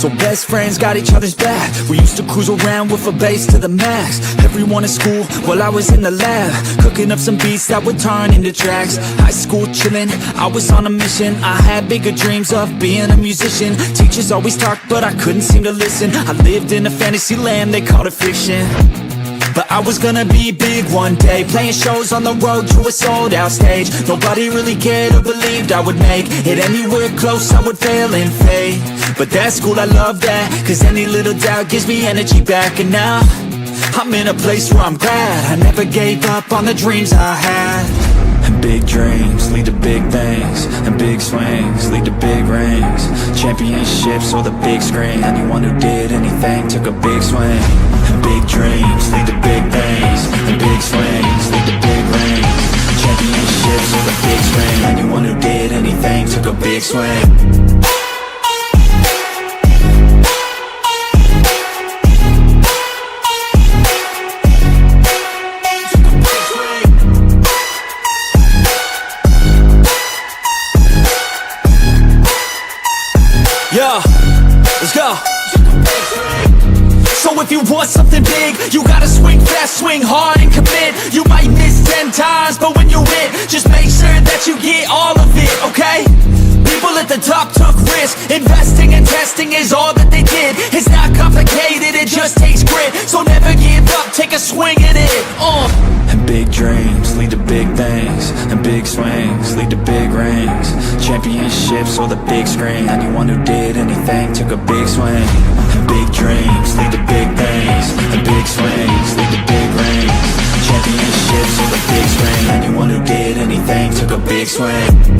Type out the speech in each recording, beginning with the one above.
So best friends got each other's back. We used to cruise around with a bass to the max. Everyone in school while I was in the lab, cooking up some beats that would turn into tracks. High school chillin', I was on a mission. I had bigger dreams of being a musician. Teachers always talked but I couldn't seem to listen. I lived in a fantasy land, they called it fiction. But I was gonna be big one day, playing shows on the road to a sold out stage. Nobody really cared or believed I would make it anywhere close, I would fail and fade. But that's cool, I love that, cause any little doubt gives me energy back. And now, I'm in a place where I'm glad I never gave up on the dreams I had. And big dreams lead to big things, and big swings lead to big rings. Championships or the big screen, anyone who did anything took a big swing. And big dreams lead to big things, and big swings lead to big rings. Championships or the big screen, anyone who did anything took a big swing. Yeah, let's go. So if you want something big, you gotta swing fast, swing hard and commit. You might miss 10 times, but when you hit, just make sure that you get all of it, okay? People at the top took risks. Investing and testing is all that they did. It's not complicated, it just takes grit. So never give up, take a swing at it. And big dreams lead to big things, and big swings lead to big rings. Championships or the big screen, anyone who did anything took a big swing. And big dreams lead to big things, and big swings lead to big rings. Championships or the big screen, anyone who did anything took a big swing.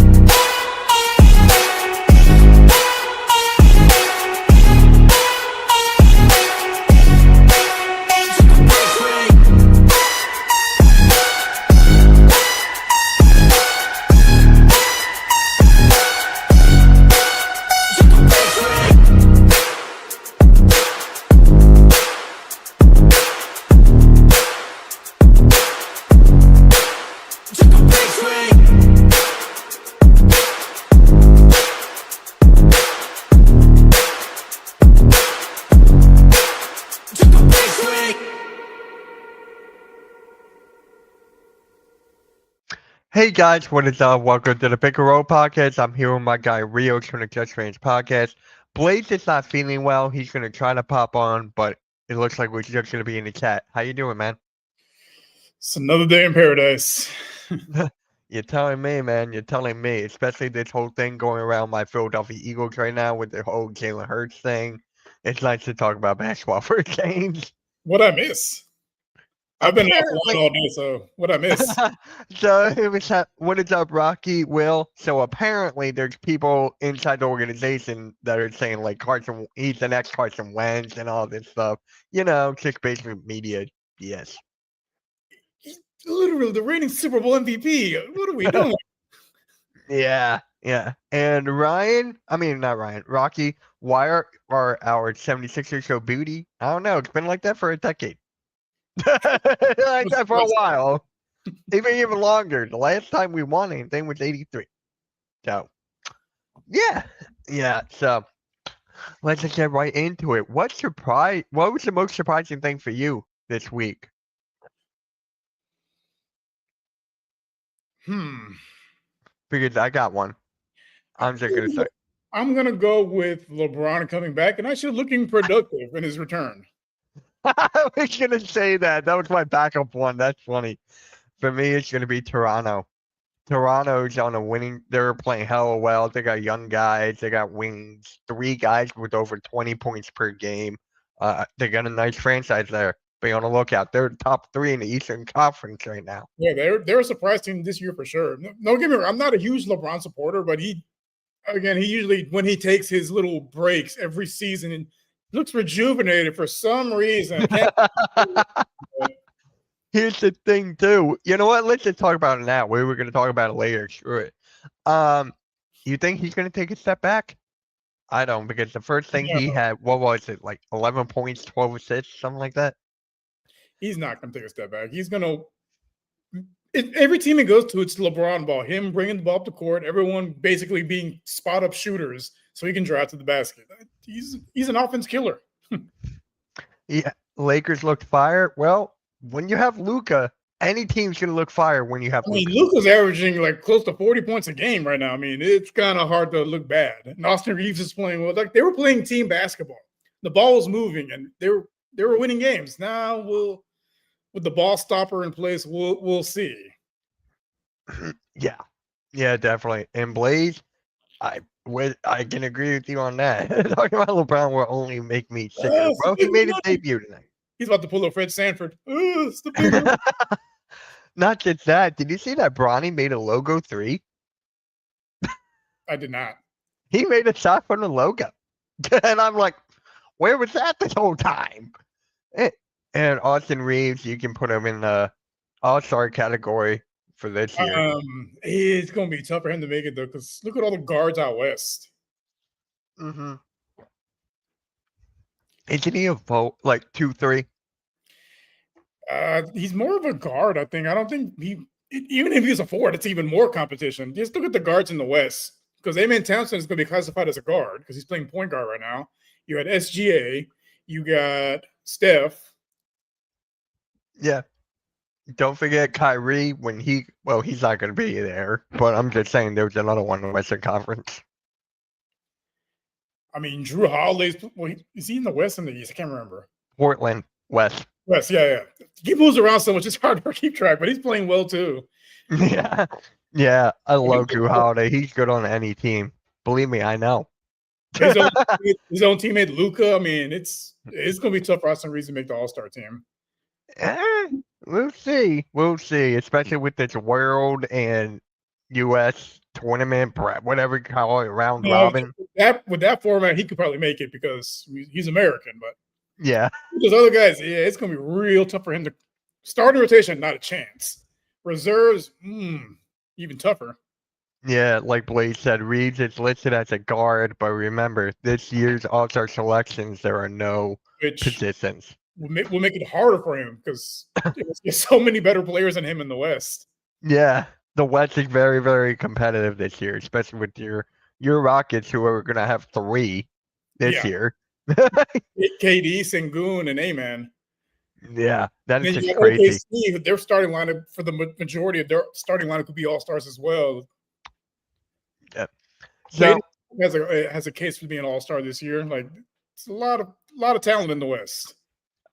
Hey guys, what is up? Welcome to the Pick and Roll Podcast. I'm here with my guy Rio from the Just Range Podcast. Blaze is not feeling well. He's going to try to pop on, but it looks like we're just going to be in the chat. How you doing, man? It's another day in paradise. You're telling me, man. You're telling me. Especially this whole thing going around my Philadelphia Eagles right now with the whole Jalen Hurts thing. It's nice to talk about basketball for a change. What I miss? I've been offline all day, so what I miss? So it was what is up, Rocky? Will? So apparently there's people inside the organization that are saying like Carson, he's the next Carson Wentz and all this stuff. You know, just basement media. Yes. He's literally the reigning Super Bowl MVP. What are we doing? Yeah. And Rocky, why are our 76ers so booty? I don't know. It's been like that for a decade. Like that for a while. Even longer. The last time we won anything was 83. So yeah. So let's just get right into it. What was the most surprising thing for you this week? Because I got one. I'm just gonna say. I'm gonna go with LeBron coming back and actually looking productive in his return. I was gonna say that. That was my backup one. That's funny. For me, it's gonna be Toronto. Toronto's on a winning. They're playing hella well. They got young guys. They got wings. 3 guys with over 20 points per game. They got a nice franchise there. Be on the lookout. They're top 3 in the Eastern Conference right now. Yeah, they're a surprise team this year for sure. Don't get me wrong. I'm not a huge LeBron supporter, but he usually when he takes his little breaks every season and looks rejuvenated for some reason. Here's the thing, too. You know what? Let's just talk about it now. We were going to talk about it later. Screw it. You think he's going to take a step back? I don't, because the first thing he had, what was it, like 11 points, 12 assists, something like that? He's not going to take a step back. He's going to every team he goes to, it's LeBron ball. Him bringing the ball up the court, everyone basically being spot-up shooters so he can drive to the basket. he's an offense killer. Yeah, Lakers looked fire. Well, when you have Luca, any team's gonna look fire when you have I mean, Luca. Luka's averaging like close to 40 points a game right now. I mean, it's kind of hard to look bad. And Austin Reeves is playing well. Like they were playing team basketball. The ball was moving, and they were winning games. Now with the ball stopper in place, we'll see. Yeah, definitely. And Blaze, I can agree with you on that. Talking about LeBron will only make me sick. Yes, Well, he made his debut tonight. He's about to pull a Fred Sanford. It's the big one. Not just that. Did you see that Bronny made a logo 3? I did not. He made a shot from the logo. And I'm like, where was that this whole time? And Austin Reeves, you can put him in the all-star category for this year. It's gonna be tough for him to make it though, because look at all the guards out west. Mm-hmm. Isn't he a vote like 2-3? He's more of a guard, I think. I don't think even if he's a forward, it's even more competition. Just look at the guards in the West, because Amen Townsend is going to be classified as a guard because he's playing point guard right now. You had SGA, you got Steph. Yeah. Don't forget Kyrie when he's not going to be there, but I'm just saying there's another one in the Western Conference. I mean, Drew Holiday's. Is he in the West and the East? I can't remember. Portland, West. West, yeah. He moves around so much; it's hard to keep track. But he's playing well too. Yeah. I love Drew Holiday. He's good on any team. Believe me, I know. His own teammate Luka. I mean, it's going to be tough for Austin Reeves to make the All-Star team. We'll see. We'll see, especially with this World and U.S. tournament, whatever you call it, round robin. With that format, he could probably make it because he's American. But yeah, those other guys, it's going to be real tough for him to start in rotation. Not a chance. Reserves, even tougher. Yeah, like Blaze said, Reeves is listed as a guard, but remember, this year's All-Star selections, there are no positions. We'll make it harder for him because there's so many better players than him in the West. Yeah, the West is very, very competitive this year, especially with your Rockets, who are going to have 3 this year. KD, Sengun, and Amen. Yeah, that is just crazy. OKC, their starting lineup for the majority of their starting lineup could be all-stars as well. Yeah. So has a case for being an all-star this year. Like it's a lot of talent in the West.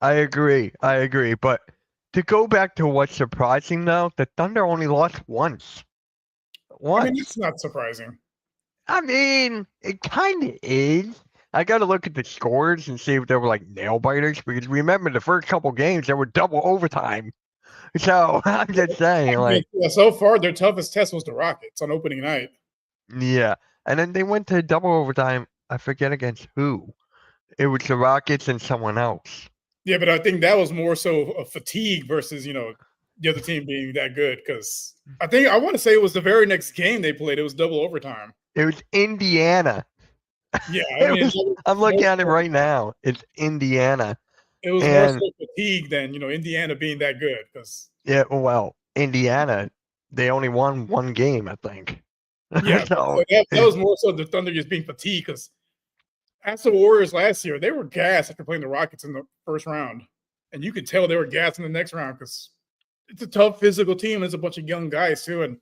I agree. But to go back to what's surprising though, the Thunder only lost once. I mean, it's not surprising. I mean, it kind of is. I got to look at the scores and see if they were like nail biters, because remember the first couple games they were double overtime. So I'm just saying, like, so far their toughest test was the Rockets on opening night. Yeah, and then they went to double overtime. I forget against who. It was the Rockets and someone else. Yeah, but I think that was more so a fatigue versus the other team being that good. Because I want to say it was the very next game they played. It was double overtime. It was Indiana. Yeah, I'm looking at it right now. It's Indiana. It was more so fatigue than Indiana being that good. Yeah, well, Indiana, they only won 1 game, I think. Yeah, so that was more so the Thunder just being fatigued, because as the Warriors last year, they were gassed after playing the Rockets in the first round, and you could tell they were gassed in the next round because it's a tough physical team. There's a bunch of young guys too, and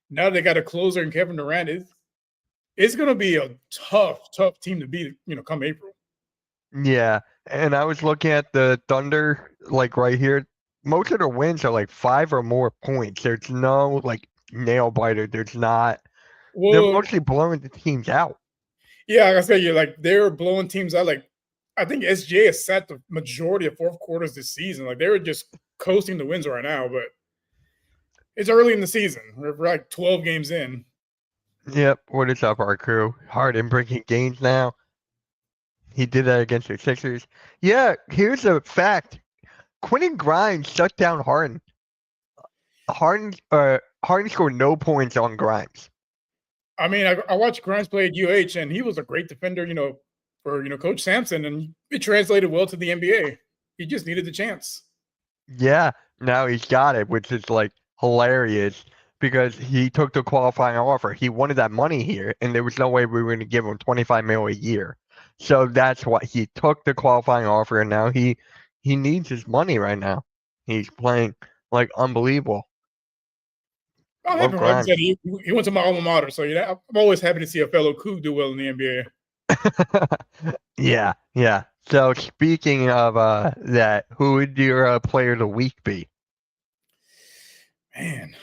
now they got a closer in Kevin Durant. It's going to be a tough team to beat, come April. Yeah, and I was looking at the Thunder, like right here. Most of their wins are like 5 or more points. There's no like nail biter. There's not. They're mostly blowing the teams out. Yeah, like I said, they're blowing teams out. Like I think SGA has sat the majority of fourth quarters this season. Like they're just coasting the wins right now, but it's early in the season. We're like 12 games in. Yep. What is up, our crew? Harden breaking games now. He did that against the Sixers. Yeah, here's a fact. Quentin Grimes shut down Harden. Harden scored no points on Grimes. I mean, I watched Grimes play at UH, and he was a great defender, for Coach Sampson, and it translated well to the NBA. He just needed the chance. Yeah, now he's got it, which is like hilarious because he took the qualifying offer. He wanted that money here, and there was no way we were going to give him $25 million a year. So that's why he took the qualifying offer, and now he needs his money right now. He's playing like unbelievable. I'm Love happy for him. Like I Grimes. said, he went to my alma mater, so I'm always happy to see a fellow Coug do well in the NBA. Yeah, yeah. So speaking of that, who would your player of the week be? Man,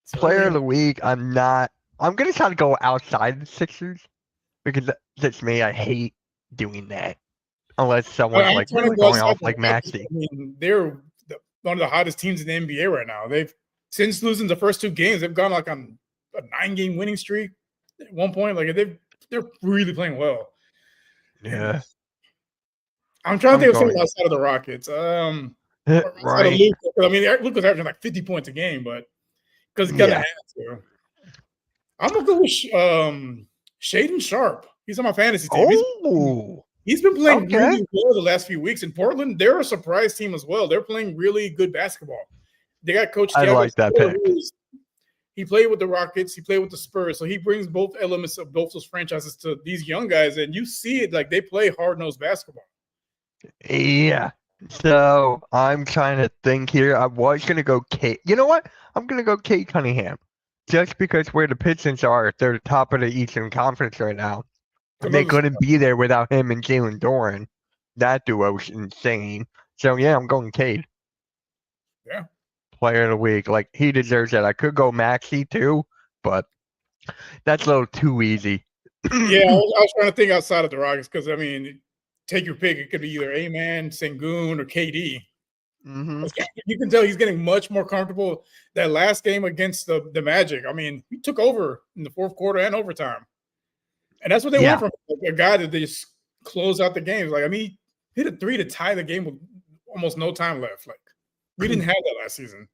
it's Player early. of the week, I'm gonna try to go outside the Sixers because that's me. I hate doing that unless someone's I'm like trying to really go going outside off the like Rockets. Maxey. I mean, they're one of the hottest teams in the NBA right now. They've since losing the first 2 games, they've gone like on a 9-game winning streak at one point. Like they're really playing well. Yeah, I'm trying to I'm think of going something outside of the Rockets. Or outside of right. Luka. I mean, Luka's averaging like 50 points a game, but because he kind of Yeah. has to. I'm gonna go with Shaden Sharp. He's on my fantasy team. Oh, He's been playing okay. really well the last few weeks in Portland. They're a surprise team as well. They're playing really good basketball. They got Coach I Thiago like that Silva, pick. he played with the Rockets, he played with the Spurs, so he brings both elements of both those franchises to these young guys, and you see it like they play hard-nosed basketball. Yeah. So I'm trying to think here. I was gonna go Kate. You know what? I'm gonna go Kate Cunningham, just because where the Pistons are, they're the top of the Eastern Conference right now. And they couldn't be there without him and Jalen Doran. That duo's insane. So yeah, I'm going Cade. Yeah. Player of the week. Like he deserves that. I could go Maxey too, but that's a little too easy. Yeah, I was trying to think outside of the Rockets because I mean, take your pick. It could be either A-Man, Sengun, or KD. Mm-hmm. You can tell he's getting much more comfortable. That last game against the Magic, I mean, he took over in the fourth quarter and overtime. And that's what they want from a guy that they just close out the games. Like, I mean, he hit a 3 to tie the game with almost no time left. Like, we didn't have that last season.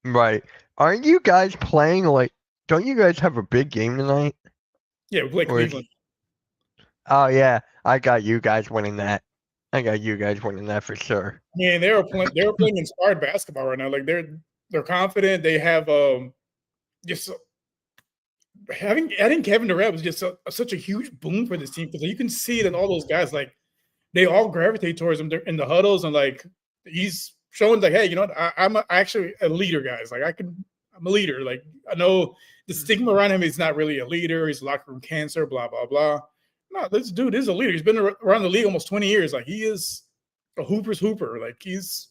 Right. Aren't you guys playing like, don't you guys have a big game tonight? Yeah, we play Cleveland. Oh yeah, I got you guys winning that. I got you guys winning that for sure. I mean, they were playing inspired basketball right now. Like they're confident. They have just adding Kevin Durant was just such a huge boom for this team because you can see it in all those guys. Like they all gravitate towards him in the huddles, and like he's showing like, hey, you know what? I'm actually a leader, guys. Like I'm a leader. Like I know the stigma around him. He's not really a leader. He's locker room cancer. Blah blah blah. No, this dude is a leader. He's been around the league almost 20 years. Like he is a hooper's hooper. Like he's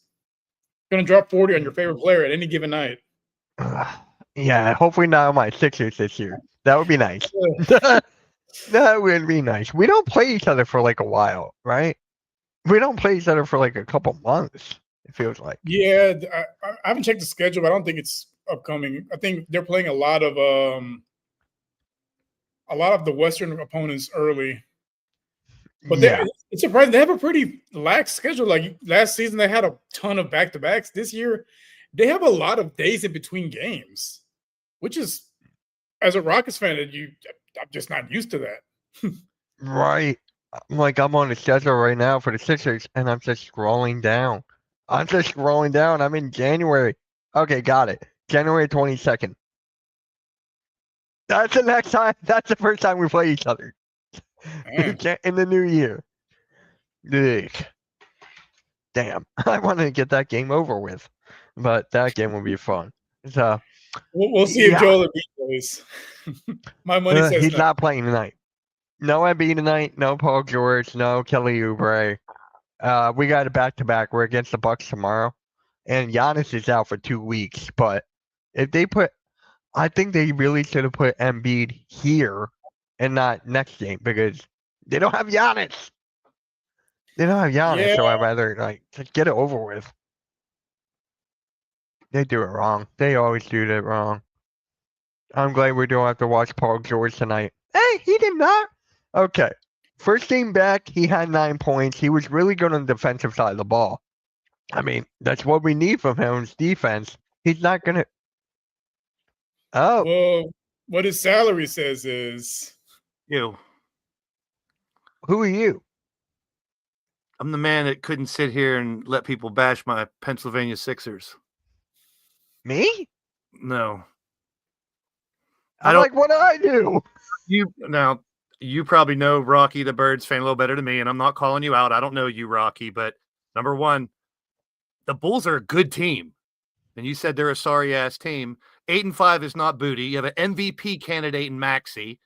gonna drop 40 on your favorite player at any given night. Yeah, hopefully not on my Sixers this year. That would be nice. That would be nice. We don't play each other for like a while, right? We don't play each other for like a couple months. It feels like. Yeah, I haven't checked the schedule, but I don't think it's upcoming. I think they're playing a lot of the Western opponents early. But yeah, it's surprising. They have a pretty lax schedule. Like last season, they had a ton of back-to-backs. This year, they have a lot of days in between games, which is, as a Rockets fan, I'm just not used to that. Right. Like I'm on the schedule right now for the Sixers, and I'm just scrolling down. I'm in January. Okay, got it. January 22nd. That's the next time. That's the first time we play each other. In the new year. Ugh. Damn. I want to get that game over with. But that game will be fun. So we'll see if Joel Embiid plays. My money says he's not playing tonight. No Embiid tonight. No Paul George. No Kelly Oubre. We got a back-to-back. We're against the Bucks tomorrow. And Giannis is out for 2 weeks. But if they I think they really should have put Embiid here and not next game because they don't have Giannis. So I'd rather just get it over with. They do it wrong. They always do that wrong. I'm glad we don't have to watch Paul George tonight. Hey, he did not. Okay. First game back, he had 9 points. He was really good on the defensive side of the ball. I mean, that's what we need from him is defense. He's not going to. Oh. Well, what his salary says is. You. Who are you? I'm the man that couldn't sit here and let people bash my Pennsylvania Sixers. Me? No. I'm like, what do I do? Now, You probably know Rocky the Birds fan a little better than me, and I'm not calling you out. I don't know you, Rocky, but number one, the Bulls are a good team. And you said they're a sorry ass team. 8-5 is not booty. You have an MVP candidate in Maxey.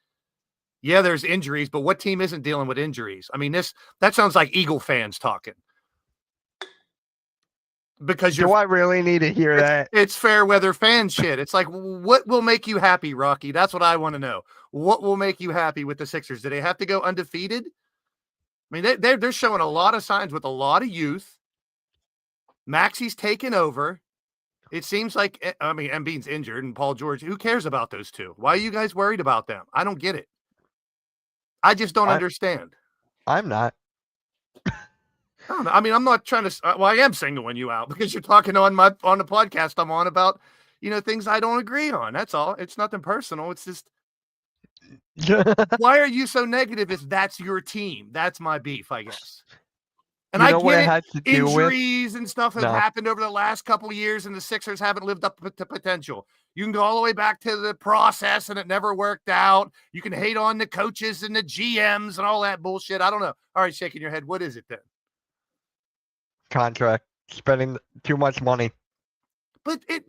Yeah, there's injuries, but what team isn't dealing with injuries? I mean, that sounds like Eagle fans talking. Because Do I really need to hear that? it's fair weather fan shit. It's like, what will make you happy, Rocky? That's what I want to know. What will make you happy with the Sixers? Do they have to go undefeated? I mean, they're showing a lot of signs with a lot of youth. Maxey's taken over. It seems like, I mean, Embiid's injured and Paul George. Who cares about those two? Why are you guys worried about them? I don't get it. I just don't understand. I'm not. I don't know. I mean, I'm not trying to. Well, I am singling you out because you're talking on the podcast I'm on about, things I don't agree on. That's all. It's nothing personal. It's just, why are you so negative if that's your team? That's my beef, I guess. And You I know what it get has to it. do with? Injuries and stuff have No. happened over the last couple of years, and the Sixers haven't lived up to potential. You can go all the way back to the process, and it never worked out. You can hate on the coaches and the GMs and all that bullshit. I don't know. All right, shaking your head. What is it then? Contract. Spending too much money. But it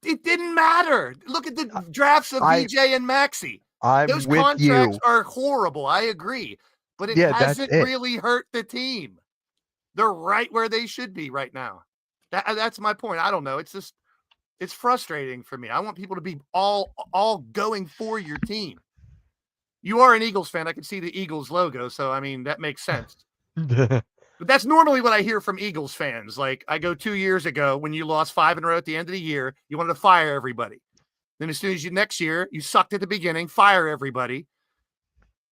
didn't matter. Look at the drafts of I- VJ and Maxey. I'm Those with contracts you. are horrible. I agree. But it Yeah, that's hasn't it. really hurt the team. They're right where they should be right now. That's my point. I don't know. It's just, it's frustrating for me. I want people to be all going for your team. You are an Eagles fan. I can see the Eagles logo. So, I mean, that makes sense. But that's normally what I hear from Eagles fans. Like, I go 2 years ago when you lost 5 in a row at the end of the year, you wanted to fire everybody. Then as soon as next year, you sucked at the beginning, fire everybody.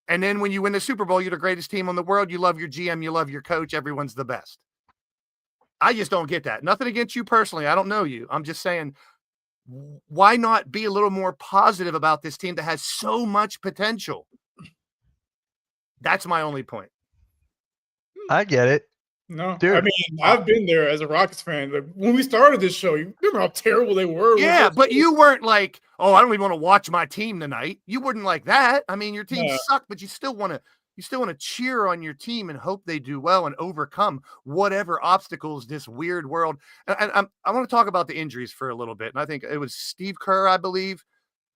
And then when you win the Super Bowl, you're the greatest team in the world. You love your GM, you love your coach. Everyone's the best. I just don't get that. Nothing against you personally. I don't know you. I'm just saying, why not be a little more positive about this team that has so much potential? That's my only point. I get it. No, I Dude. mean, I've been there as a Rockets fan. Like, when we started this show, you remember how terrible they were? Yeah, but you weren't like, oh, I don't even want to watch my team tonight. You wouldn't like that. I mean, your team No. sucked, but you still want to cheer on your team and hope they do well and overcome whatever obstacles this weird world. And I want to talk about the injuries for a little bit. And I think it was Steve Kerr, I believe,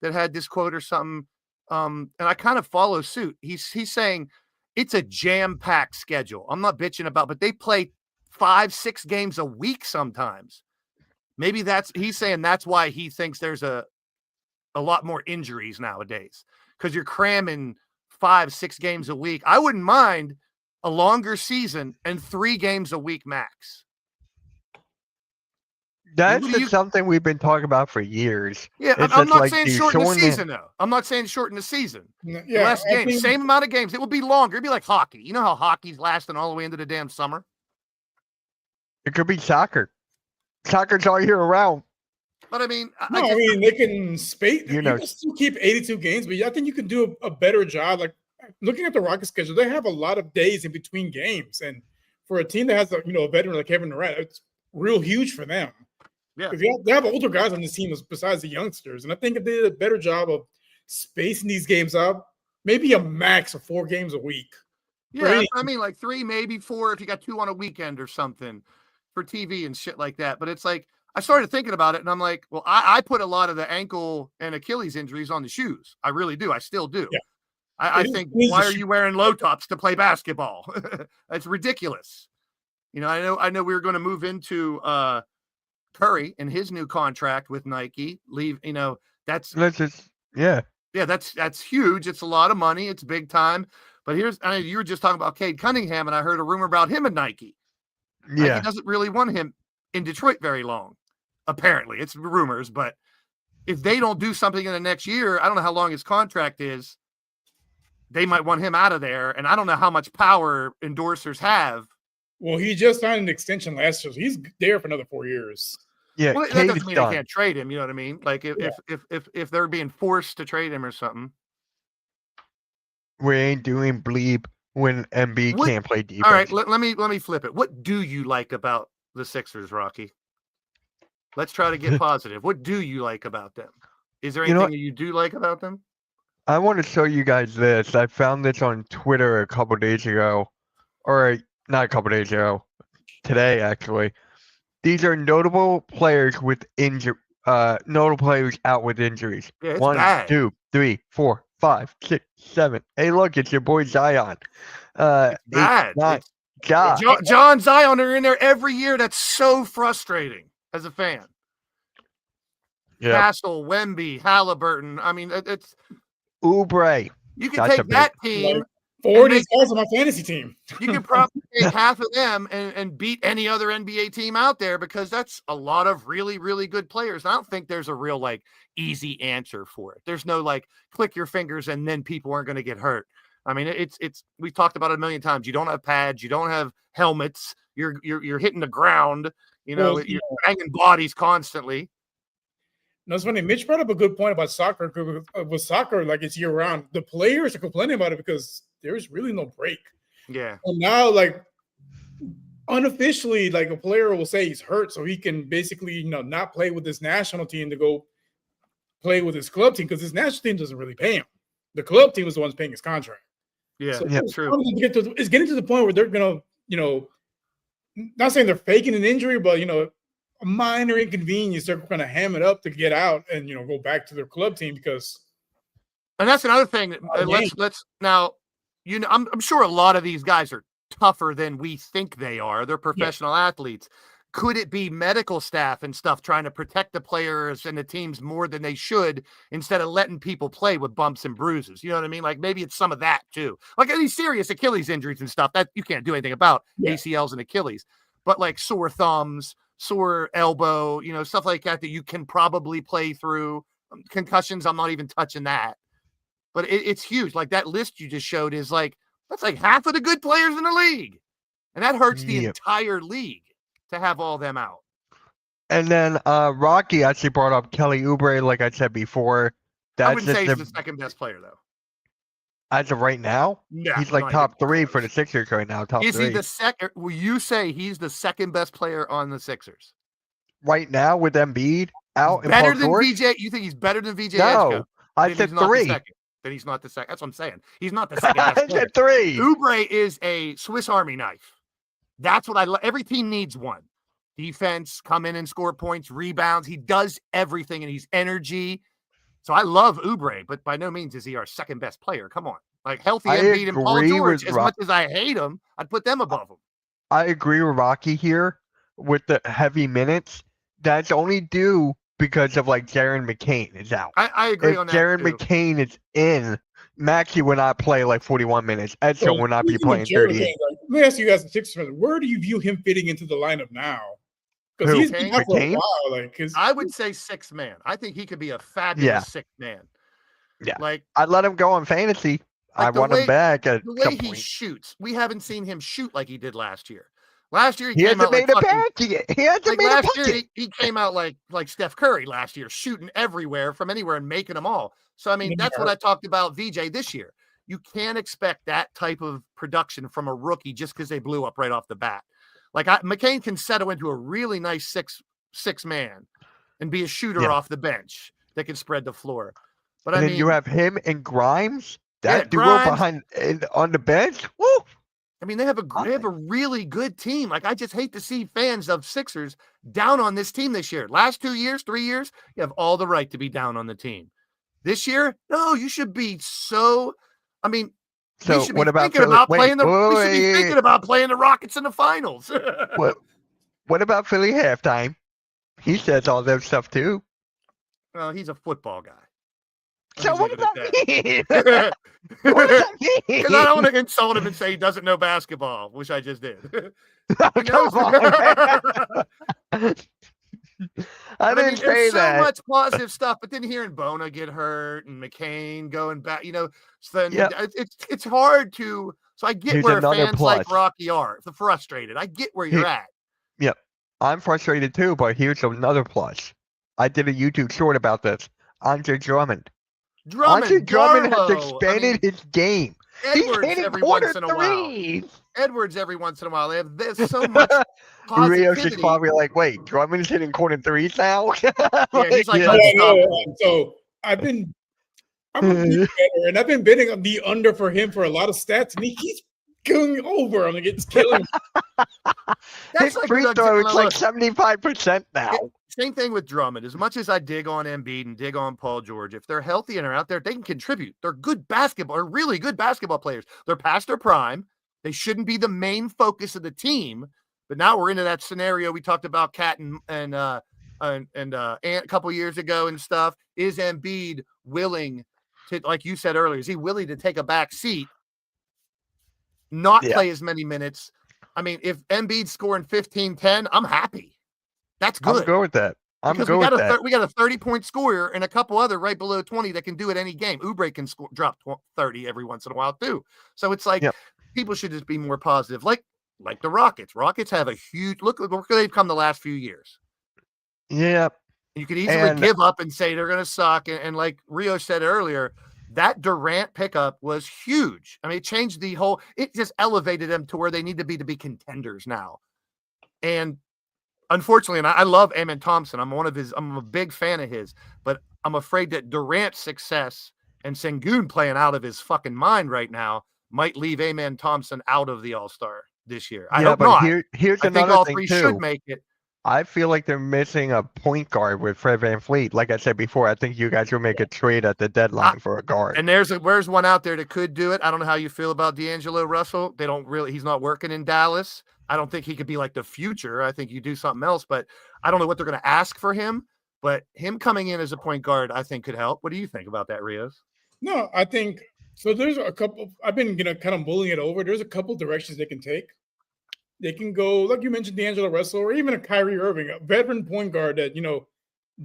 that had this quote or something. And I kind of follow suit. He's saying it's a jam-packed schedule. I'm not bitching about, but they play 5-6 games a week sometimes. Maybe he's saying that's why he thinks there's a lot more injuries nowadays, because you're cramming 5-6 games a week. I wouldn't mind a longer season and 3 games a week max. That's What do just you- something we've been talking about for years. Yeah, It's I'm just not like, saying dude, shorten the showing season, though. I'm not saying shorten the season. Yeah, Less I games, think- same amount of games. It will be longer. It'd be like hockey. You know how hockey's lasting all the way into the damn summer? It could be soccer. Soccer's all year round. But I mean, No, I mean they can space. You You know- can still keep 82 games, but I think you can do a better job. Like looking at the Rockets schedule, they have a lot of days in between games, and for a team that has a veteran like Kevin Durant, it's real huge for them. Yeah. 'Cause they have older guys on this team besides the youngsters, and I think if they did a better job of spacing these games out, maybe a max of 4 games a week. yeah, Right. I mean, like 3, maybe 4 if you got 2 on a weekend or something for TV and shit like that. But it's like, I started thinking about it and I'm like, well, I put a lot of the ankle and Achilles injuries on the shoes. I really do. I still do. Yeah. I It is- think, it is why a are shoe. you wearing low tops to play basketball? It's ridiculous. I know we were going to move into Curry and his new contract with Nike. That's Let's just, yeah. that's huge. It's a lot of money. It's big time. But you were just talking about Cade Cunningham, and I heard a rumor about him at Nike. Nike Yeah. doesn't really want him in Detroit very long. Apparently, it's rumors. But if they don't do something in the next year, I don't know how long his contract is. They might want him out of there, and I don't know how much power endorsers have. Well, he just signed an extension last year, so he's there for another 4 years. Yeah. Well, that Cade doesn't is mean done. they can't trade him. You know what I mean? Like if they're being forced to trade him or something. We ain't doing bleep when MB What- can't play defense. All right, let me flip it. What do you like about the Sixers, Rocky? Let's try to get positive. What do you like about them? Is there You know anything that you do like about them? I want to show you guys this. I found this on Twitter a couple days ago, or not a couple days ago, today actually. These are notable players with notable players out with injuries. Yeah, it's 1, bad. 2, 3, 4, 5, 6, 7. Hey, look, it's your boy Zion. It's 8, bad. 9. It's- God. John Zion are in there every year. That's so frustrating as a fan. Yeah. Castle, Wemby, Halliburton. I mean, it's Oubre. you can That's a take big- that team. Like, 4 of make- these guys on my fantasy team. You can probably take half of them and beat any other NBA team out there because that's a lot of really, really good players. I don't think there's a real like easy answer for it. There's no like click your fingers and then people aren't going to get hurt. I mean, it's we've talked about it a million times. You don't have pads, you don't have helmets. You're hitting the ground. You know, Well, you're banging bodies constantly. No, it's funny. Mitch brought up a good point about soccer. 'Cause with soccer, like it's year round. The players are complaining about it because there's really no break. Yeah. And now, like unofficially, like a player will say he's hurt, so he can basically, not play with his national team to go play with his club team because his national team doesn't really pay him. The club team is the ones paying his contract. Yeah, So that's true. it's getting to the point where they're gonna, not saying they're faking an injury, but a minor inconvenience, they're gonna ham it up to get out and go back to their club team because And that's another thing. Oh, Let's now, I'm sure a lot of these guys are tougher than we think they are. They're professional athletes. Could it be medical staff and stuff trying to protect the players and the teams more than they should instead of letting people play with bumps and bruises? You know what I mean? Like maybe it's some of that too. Like these serious Achilles injuries and stuff that you can't do anything about, ACLs and Achilles, but like sore thumbs, sore elbow, stuff like that you can probably play through. Concussions, I'm not even touching that. But it's huge. Like that list you just showed is like, that's like half of the good players in the league. And that hurts the entire league to have all them out. And then Rocky actually brought up Kelly Oubre, like I said before. I wouldn't say he's the second best player, though. As of right now, Yeah, he's like top 3 for the Sixers right now. Top 3. Is he the second? Will you say he's the second best player on the Sixers? Right now with Embiid out and Better Paul than George? VJ? You think he's better than VJ? No, I said 3. Then he's not the second. That's what I'm saying. He's not the second best I player. said 3. Oubre is a Swiss Army knife. That's what I love. Every team needs one. Defense, come in and score points, rebounds. He does everything, and he's energy. So I love Oubre, but by no means is he our second best player. Come on. Like healthy Embiid and Paul George, as much as I hate him, I'd put them above him. I agree with Rocky here with the heavy minutes. That's only due because of like Jaron McCain is out. I agree If on that. Jaron too. McCain is in, Maxey will not play like 41 minutes. Edson will not be playing 38. Let me ask you guys, the Sixers, where do you view him fitting into the lineup now? Because Who? he's been out for a McCain? while. I would say sixth man. I think he could be a fabulous sixth man. Yeah. Like I'd let him go on fantasy. I want him back at the way some he point. shoots. We haven't seen him shoot like he did last year. Last year He came hasn't out made like a fucking, bucket. He hasn't like made a last year bucket. he came out like Steph Curry last year, shooting everywhere from anywhere and making them all. So I mean, that's what I talked about VJ this year. You can't expect that type of production from a rookie just because they blew up right off the bat. Like McCain can settle into a really nice six man and be a shooter off the bench that can spread the floor. But And I then mean, you have him and Grimes. That duo Grimes. on the bench. Woo! I mean, they have a really good team. Like, I just hate to see fans of Sixers down on this team this year. Last 2 years, 3 years, you have all the right to be down on the team. This year, no, you should be so. I mean, So we should what be about thinking about playing the. wait, We should be thinking about playing the Rockets in the finals. What about Philly halftime? He says all that stuff too. Well, he's a football guy. So what does that mean? Because What does that mean? I don't want to insult him and say he doesn't know basketball, which I just did. He Come knows- on, man. I didn't say there's that. so much positive stuff, but then hearing Bona get hurt and McCain going back, so then it's hard to. So I get Here's where another fans like plus. Rocky are frustrated. I get where you're at. I'm frustrated too, but here's another plus. I did a YouTube short about this. Andre Drummond. Andre Drummond has Darlow, expanded his game. He's Edwards hitting every corner once in a while. threes. Edwards every once in a while. There's so much Rios is positivity. probably like, wait, Drummond's hitting corner threes now? Yeah, he's like, Yeah, let's no, stop. so I've been I'm a big better, and I've been betting on the under for him for a lot of stats, and he keeps going over. I'm like, it's killing me. His like free the- throw is look, like 75% now. Same thing with Drummond. As much as I dig on Embiid and dig on Paul George, if they're healthy and are out there, they can contribute. They're good basketball, or really good basketball players. They're past their prime. They shouldn't be the main focus of the team. But now we're into that scenario we talked about, Cat and Ant a couple years ago and stuff. Is Embiid willing to, like you said earlier, is he willing to take a back seat, not Yeah. play as many minutes? I mean, if Embiid's scoring 15-10, I'm happy. That's good. I'm good with that. I'm Because good with that. we got a 30-point scorer and a couple other right below 20 that can do it any game. Oubre can drop 30 every once in a while too. So it's like Yep. people should just be more positive. Like the Rockets. Rockets have a huge look where they've come the last few years. Yeah. You could easily And- give up and say they're going to suck. And like Rio said earlier, that Durant pickup was huge. I mean, it changed it just elevated them to where they need to be contenders now. And unfortunately, and I love Amen Thompson. I'm a big fan of his, but I'm afraid that Durant's success and Sengun playing out of his fucking mind right now might leave Amen Thompson out of the All-Star this year. I hope but not. here's I think another all thing three too. should make it. I feel like they're missing a point guard with Fred VanVleet. Like I said before, I think you guys will make a trade at the deadline for a guard. And there's one out there that could do it. I don't know how you feel about D'Angelo Russell. He's not working in Dallas. I don't think he could be like the future. I think you do something else, but I don't know what they're going to ask for him. But him coming in as a point guard, I think could help. What do you think about that, Rios? No, I think so. There's a couple. I've been kind of bullying it over. There's a couple directions they can take. They can go, like you mentioned, D'Angelo Russell, or even a Kyrie Irving, a veteran point guard that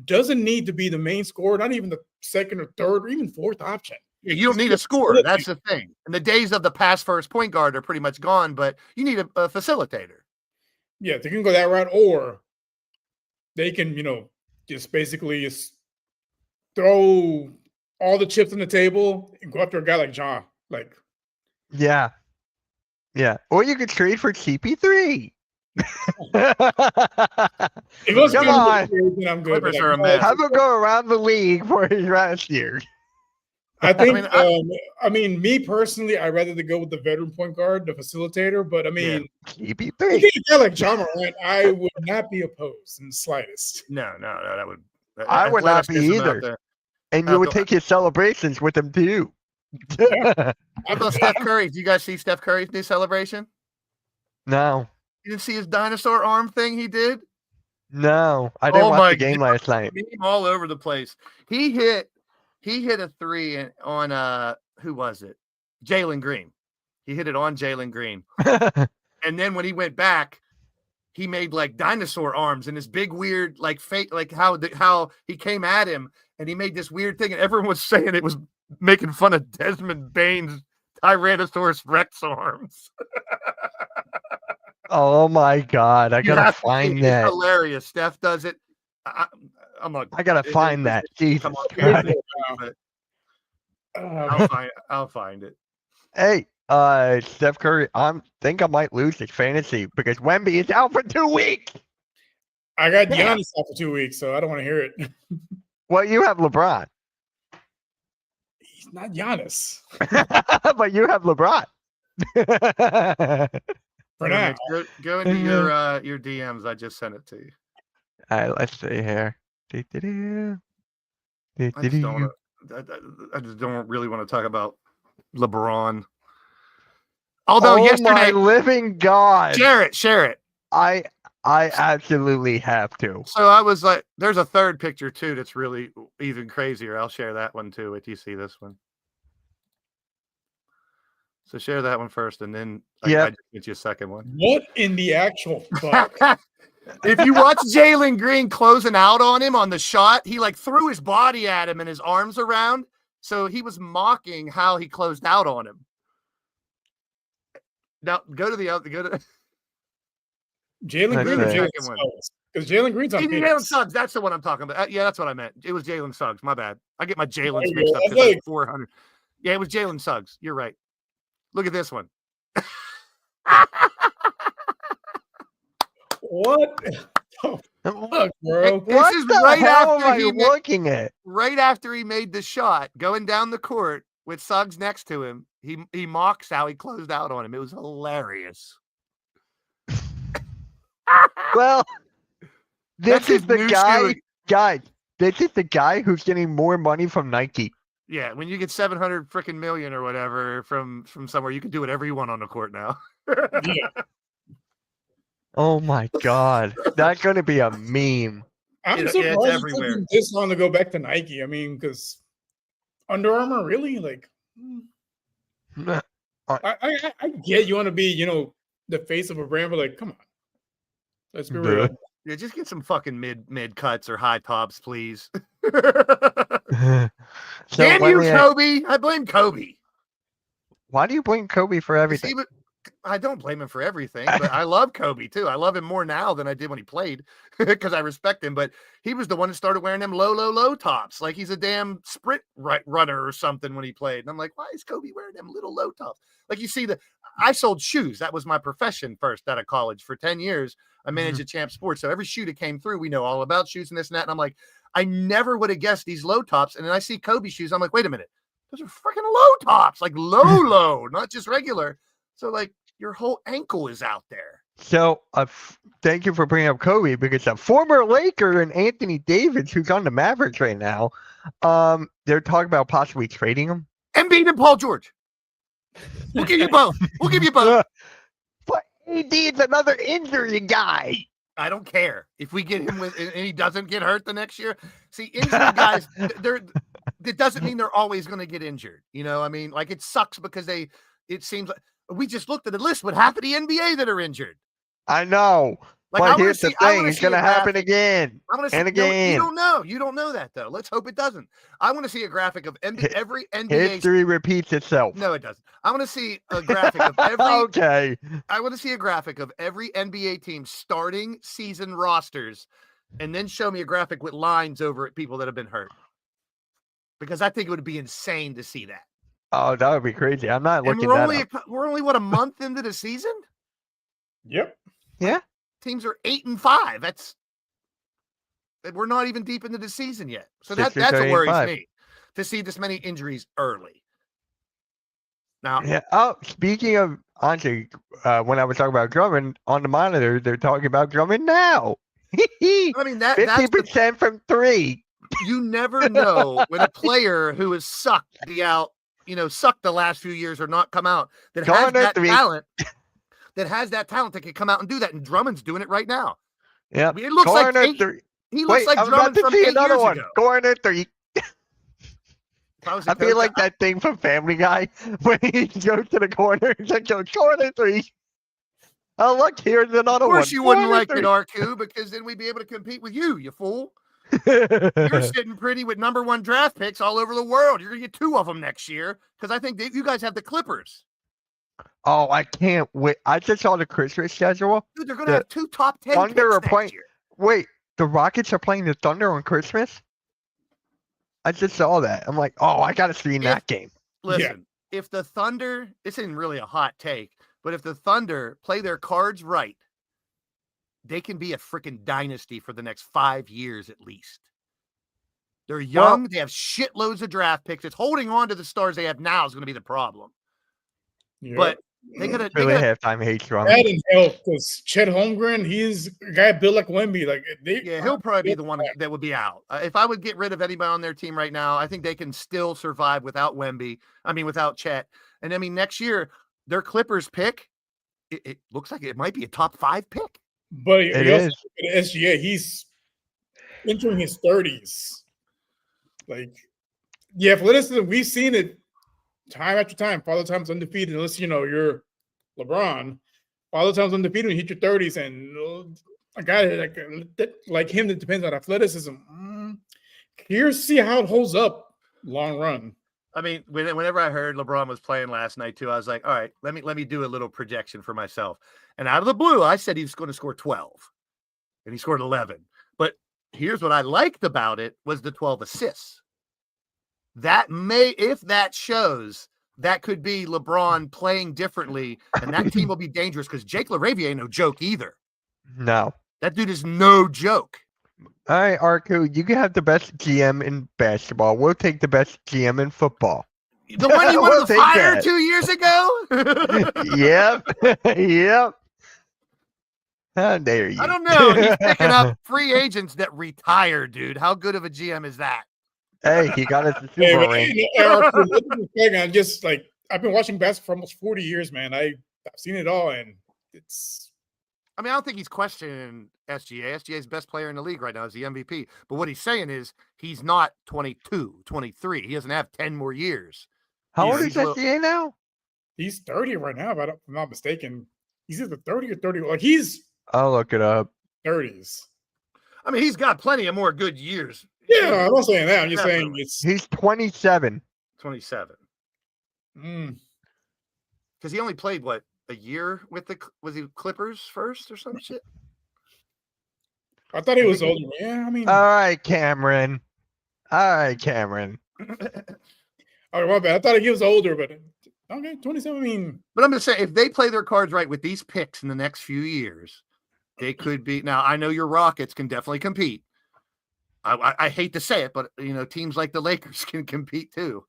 doesn't need to be the main scorer, not even the second or third or even fourth option. Yeah, you don't need a scorer. That's the thing. And the days of the pass first point guard are pretty much gone, but you need a facilitator. Yeah, they can go that route, or they can, just basically just throw all the chips on the table and go after a guy like Ja. Like, Yeah. Or you could trade for CP3. if it was Come gonna be on. a trade, then I'm good. Clippers But, are a like, mess. Have him go around the league for his last year. I think. I Me personally, I'd rather go with the veteran point guard, the facilitator. But I mean, CP3. if you get a guy like John Morant, I would not be opposed in the slightest. No, that would. I would not be athleticism out either. there. And you would take his celebrations with him too. How about Steph Curry? Do you guys see Steph Curry's new celebration? No. You didn't see his dinosaur arm thing he did? No. I didn't Oh watch my the game last night. Meme all over the place. He hit a three on who was it? Jalen Green. He hit it on Jalen Green. And then when he went back, he made like dinosaur arms and this big weird like fake, like how he came at him and he made this weird thing and everyone was saying it was making fun of Desmond Bane's Tyrannosaurus Rex arms. Oh my God. I gotta find It's that. hilarious. Steph does it. I'm like, I gotta find that. Jesus Come on, Christ. I'll find it. Hey, Steph Curry, think I might lose this fantasy because Wemby is out for 2 weeks. I got Damn. Giannis out for 2 weeks, so I don't want to hear it. Well, you have LeBron, He's not Giannis but you have LeBron. for now. Go into your DMs. I just sent it to you. All right, let's see here. I just don't really want to talk about LeBron. Although Oh yesterday, my living God! share it. I absolutely have to. So I was like, there's a third picture too that's really even crazier. I'll share that one too if you see this one. So share that one first, and then I just get you a second one. What in the actual fuck? If you watch Jalen Green closing out on him on the shot, he like threw his body at him and his arms around. So he was mocking how he closed out on him. Now go to Jalen Green or That's Jalen second one. Suggs? Because Jalen Green's on Jalen Phoenix. Suggs. That's the one I'm talking about. Yeah, that's what I meant. It was Jalen Suggs. My bad. I get my Jalen's There you mixed go. up I was because like- like 400. Yeah, it was Jalen Suggs. You're right. Look at this one. What? Fuck, bro. This What is the right hell am after I he looking at? right after he made the shot, going down the court with Suggs next to him. He mocks how he closed out on him. It was hilarious. Well, That's this is his the new guy, shoe. guys. This is the guy who's getting more money from Nike. Yeah, when you get 700 freaking million or whatever from somewhere, you can do whatever you want on the court now. Yeah. Oh my god, that's gonna be a meme. I'm Yeah, it's surprised it took everywhere. him this long to go back to Nike. I mean, because Under Armour, really? Like, I get you want to be, the face of a brand, but like, come on. Let's be real. Yeah, just get some fucking mid cuts or high tops, please. So Damn let you, me- Kobe! I blame Kobe. Why do you blame Kobe for everything? See, but I don't blame him for everything, but I love Kobe too. I love him more now than I did when he played because I respect him. But he was the one that started wearing them low tops, like he's a damn sprint runner or something when he played. And I'm like, why is Kobe wearing them little low tops? Like you see, I sold shoes. That was my profession first out of college for 10 years. I managed a Champ Sports, so every shoe that came through, we know all about shoes and this and that. And I'm like, I never would have guessed these low tops. And then I see Kobe shoes. I'm like, wait a minute. Those are freaking low tops, like low, not just regular. So like your whole ankle is out there. So, thank you for bringing up Kobe because a former Laker and Anthony Davis, who's on the Mavericks right now, they're talking about possibly trading him. Embiid and Paul George. We'll give you both. We'll give you both. But AD is another injury guy. I don't care if we get him with and he doesn't get hurt the next year. See, injured guys, that doesn't mean they're always going to get injured. You know, I mean, like it sucks because it seems like we just looked at the list with half of the NBA that are injured. I know. Like, But here's the thing: it's going to happen again. I want to see, and again. You don't know. You don't know that though. Let's hope it doesn't. I want to see a graphic of every NBA. History repeats itself. No, it doesn't. I want to see a graphic of every. Okay. I want to see a graphic of every NBA team starting season rosters, and then show me a graphic with lines over it, people that have been hurt. Because I think it would be insane to see that. Oh, that would be crazy. I'm not And looking we're that only up. we're only what, a month into the season? Yep. Teams are 8-5. We're not even deep into the season yet. So that's what worries 8-5. me, to see this many injuries early. Now, Yeah. Oh, speaking of Andre, when I was talking about Drummond on the monitor, they're talking about Drummond now. I mean that's 50% from 3. you never know when a player who has sucked the last few years or not come out that has Garner that 3. talent. That has that talent that can come out and do that, and Drummond's doing it right now. Yeah. I mean, it looks like Corner 3. he looks Wait, like I'm about Drummond to from see 8 another years one. ago. Corner 3. If I was I a feel coach, like that thing from Family Guy when he goes to the corner. He's like, "Go corner 3." Oh, look, here's another of one. course you wouldn't Corner like 3. it, RQ, because then we'd be able to compete with you fool. You're sitting pretty with #1 draft picks all over the world. You're gonna get 2 of them next year because I think that you guys have the Clippers. Oh, I can't wait. I just saw the Christmas schedule. Dude, they're gonna The have 2 top 10 Thunder picks are next playing- year. Wait, the Rockets are playing the Thunder on Christmas? I just saw that. I'm like, oh, I got to see that game. Listen, if the Thunder, this isn't really a hot take, but if the Thunder play their cards right, they can be a freaking dynasty for the next 5 years at least. They're young. They have shitloads of draft picks. It's holding on to the stars they have now is going to be the problem. Yep. But they gotta Really halftime hates that Drummond. didn't help because Chet Holmgren, he's a guy built like Wemby. Like he'll probably be the one that would be out. If I would get rid of anybody on their team right now, I think they can still survive without Wemby. I mean, without Chet. And I mean, next year, their Clippers pick, it looks like it might be a top 5 pick. But he It also is. look at SGA, he's entering his 30s. Like, yeah, athleticism, we've seen it time after time. Father time's undefeated, unless you're LeBron. Father time's undefeated when you hit your 30s, and a guy like him that depends on athleticism. Here's see how it holds up long run. I mean, whenever I heard LeBron was playing last night too, I was like, all right, let me do a little projection for myself. And out of the blue, I said he was going to score 12, and he scored 11. But here's what I liked about it was the 12 assists. That if that shows, that could be LeBron playing differently, and that team will be dangerous because Jake LaRavia ain't no joke either. No. That dude is no joke. All right, Arku, you can have the best GM in basketball. We'll take the best GM in football. The one you We'll wanted to take fire that. 2 years ago? Yep. Yep. How dare you? I don't know. He's picking up free agents that retire, dude. How good of a GM is that? Hey, he got us a Super Hey, man, ring. I'm just like I've been watching basketball for almost 40 years, man. I've seen it all, and it's I mean, I don't think he's questioning SGA. SGA's best player in the league right now is the MVP. But what he's saying is he's not 22, 23. He doesn't have 10 more years. How old he's is a little- SGA now? he's 30 right now, if I'm not mistaken. He's either 30 or 30. Like he's I'll look it up. 30s. I mean, he's got plenty of more good years. Yeah, I'm not saying that. I'm just saying Definitely. it's He's 27. 27. mm, Because he only played, what, a year with the was he Clippers first or some shit? I thought he was older. Yeah, I mean, All right, Cameron. All right, Cameron. all right, my bad. I thought he was older, but okay, 27. I mean, But I'm just saying, if they play their cards right with these picks in the next few years, they could be. Now, I know your Rockets can definitely compete. I hate to say it, but teams like the Lakers can compete too.